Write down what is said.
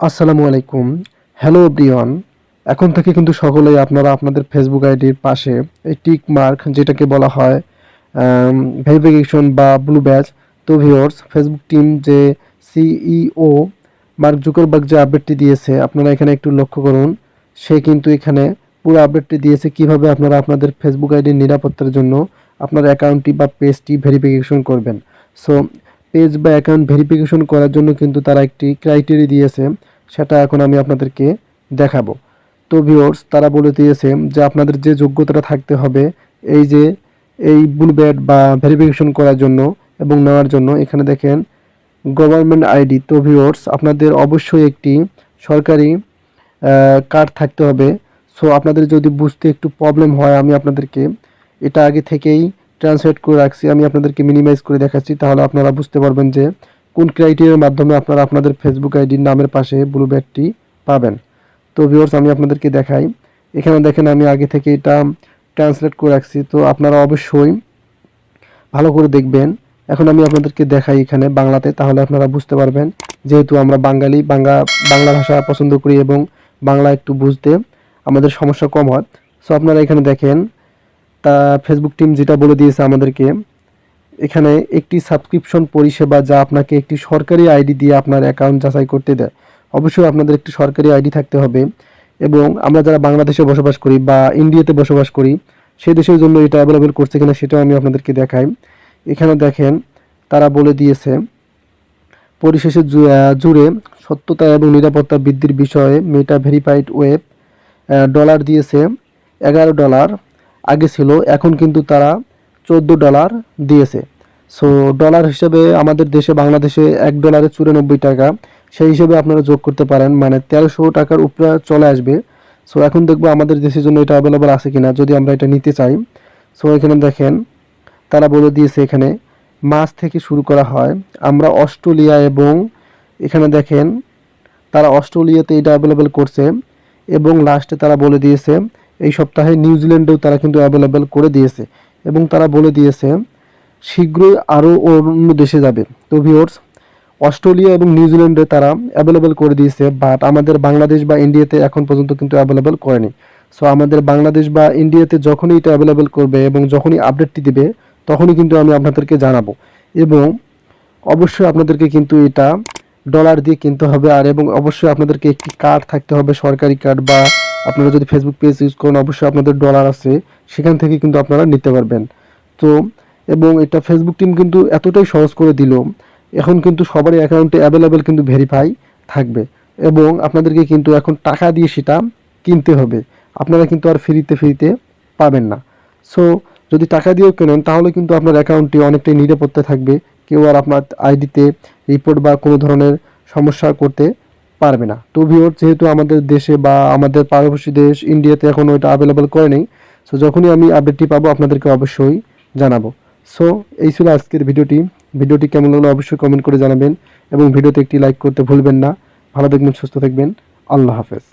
আসসালামু আলাইকুম। Hello everyone. এখন থেকে কিন্তু সকলেই আপনারা আপনাদের ফেসবুক আইডির পাশে এই টিক মার্ক যেটাকে বলা হয় ভেরিফিকেশন বা ব্লু ব্যাজ। তো ভিউয়ার্স, ফেসবুক টিম যে সিইও মার্ক জুকারবার্গ যে আপডেটটি দিয়েছে আপনারা এখানে একটু লক্ষ্য করুন। সে কিন্তু এখানে পুরো আপডেটটি দিয়েছে কিভাবে আপনারা আপনাদের ফেসবুক আইডির নিরাপত্তার জন্য আপনার অ্যাকাউন্টটি বা পেজটি ভেরিফিকেশন করবেন। সো পেজ বা অ্যাকাউন্ট ভেরিফিকেশন করার জন্য কিন্তু তারা একটি ক্রাইটেরিয়া দিয়েছে, সেটা এখন আমি আপনাদেরকে দেখাবো। তো ভিউয়ার্স, তারা বলে দিয়েছে যে আপনাদের যে যোগ্যতাটা থাকতে হবে এই যে এই ব্লু ব্যাড বা ভেরিফিকেশন করার জন্য এবং নেওয়ার জন্য, এখানে দেখেন গভর্নমেন্ট আইডি। তো ভিউয়ার্স, আপনাদের অবশ্যই একটি সরকারি কার্ড থাকতে হবে। সো আপনাদের যদি বুঝতে একটু প্রবলেম হয়, আমি আপনাদেরকে এটা আগে থেকেই ট্রান্সলেট করে রাখছি, আমি আপনাদেরকে মিনিমাইজ করে দেখাচ্ছি, তাহলে আপনারা বুঝতে পারবেন যে কোন ক্রাইটেরিয়ার মাধ্যমে আপনারা আপনাদের ফেসবুক আইডির নামের পাশে ব্লু ব্যাডটি পাবেন। তো ভিউয়ার্স, আমি আপনাদেরকে দেখাই। এখানে দেখেন আমি আগে থেকে এটা ট্রান্সলেট করে রাখছি, তো আপনারা অবশ্যই ভালো করে দেখবেন। এখন আমি আপনাদেরকে দেখাই এখানে বাংলাতে, তাহলে আপনারা বুঝতে পারবেন, যেহেতু আমরা বাঙালি, বাংলা ভাষা পছন্দ করি এবং বাংলা একটু বুঝতে আমাদের সমস্যা কম হয়। সো আপনারা এখানে দেখেন, তা ফেসবুক টিম যেটা বলে দিয়েছে আমাদেরকে, এখানে একটি সাবস্ক্রিপশন পরিষেবা যা আপনাকে একটি সরকারি আইডি দিয়ে আপনার অ্যাকাউন্ট যাচাই করতে দেয়। অবশ্যই আপনাদের একটি সরকারি আইডি থাকতে হবে, এবং আমরা যারা বাংলাদেশে বসবাস করি বা ইন্ডিয়াতে বসবাস করি সেই দেশের জন্য এটা অ্যাভেলেবেল করছে কিনা সেটাও আমি আপনাদেরকে দেখাই। এখানে দেখেন তারা বলে দিয়েছে পরিশেষে জুড়ে সত্যতা এবং নিরাপত্তা বৃদ্ধির বিষয়ে মেটা ভেরিফাইড ওয়েব ডলার দিয়েছে $11, আগে ছিল, এখন কিন্তু তারা $14 দিয়েছে। সো ডলার হিসেবে আমাদের দেশে বাংলাদেশে $1 94 টাকা, সেই হিসেবে আপনারা যোগ করতে পারেন, মানে 1300 টাকার উপরে চলে আসবে। সো এখন দেখবো আমাদের দেশের জন্য এটা অ্যাভেলেবল আছে কিনা যদি আমরা এটা নিতে চাই। সো এখানে দেখেন তারা বলে দিয়েছে এখানে মাস থেকে শুরু করা হয়। আমরা অস্ট্রেলিয়া এবং এখানে দেখেন তারা অস্ট্রেলিয়াতে এটা অ্যাভেলেবেল করছে, এবং লাস্টে তারা বলে দিয়েছে এই সপ্তাহে নিউজিল্যান্ডেও তারা কিন্তু অ্যাভেলেবেল করে দিয়েছে, এবং তারা বলে দিয়েছে শীঘ্রই আরও অন্য দেশে যাবে। তো ভিউয়ার্স, অস্ট্রেলিয়া এবং নিউজিল্যান্ডে তারা অ্যাভেলেবেল করে দিয়েছে, বাট আমাদের বাংলাদেশ বা ইন্ডিয়াতে এখন পর্যন্ত কিন্তু অ্যাভেলেবেল করেনি। সো আমাদের বাংলাদেশ বা ইন্ডিয়াতে যখনই এটা অ্যাভেলেবেল করবে এবং যখনই আপডেটটি দিবে তখনই কিন্তু আমি আপনাদেরকে জানাবো, এবং অবশ্যই আপনাদেরকে কিন্তু এটা ডলার দিয়ে কিনতে হবে। আর এবং অবশ্যই আপনাদেরকে একটি কার্ড থাকতে হবে, সরকারি কার্ড, বা আপনারা যদি ফেসবুক পেজ ইউজ করেন অবশ্যই আপনাদের ডলার আছে, সেখান থেকে কিন্তু আপনারা নিতে পারবেন। তো এবং এটা ফেসবুক টিম কিন্তু এতটাই সহজ করে দিল, এখন কিন্তু সবারই অ্যাকাউন্টে অ্যাভেলেবেল কিন্তু ভেরিফাই থাকবে, এবং আপনাদেরকে কিন্তু এখন টাকা দিয়ে সেটা কিনতে হবে, আপনারা কিন্তু আর ফ্রিতে পাবেন না। সো যদি টাকা দিয়েও কেনেন তাহলে কিন্তু আপনার অ্যাকাউন্টটি অনেকটাই নিরাপত্তা থাকবে, কেউ আর আপনার আইডিতে রিপোর্ট বা কোনো ধরনের সমস্যা করতে পারবে না। তো ভিউয়ার, যেহেতু আমাদের দেশে বা আমাদের পার্শ্ববর্তী দেশ ইন্ডিয়াতে এখনও এটা অ্যাভেলেবল করে নেই, সো যখনই আমি আপডেটটি পাবো আপনাদেরকে অবশ্যই জানাবো। সো এই ছিল আজকের ভিডিওটি কেমন লাগলো অবশ্যই কমেন্ট করে জানাবেন, এবং ভিডিওতে একটি লাইক করতে ভুলবেন না। ভালো থাকবেন, সুস্থ থাকবেন, আল্লাহ হাফেজ।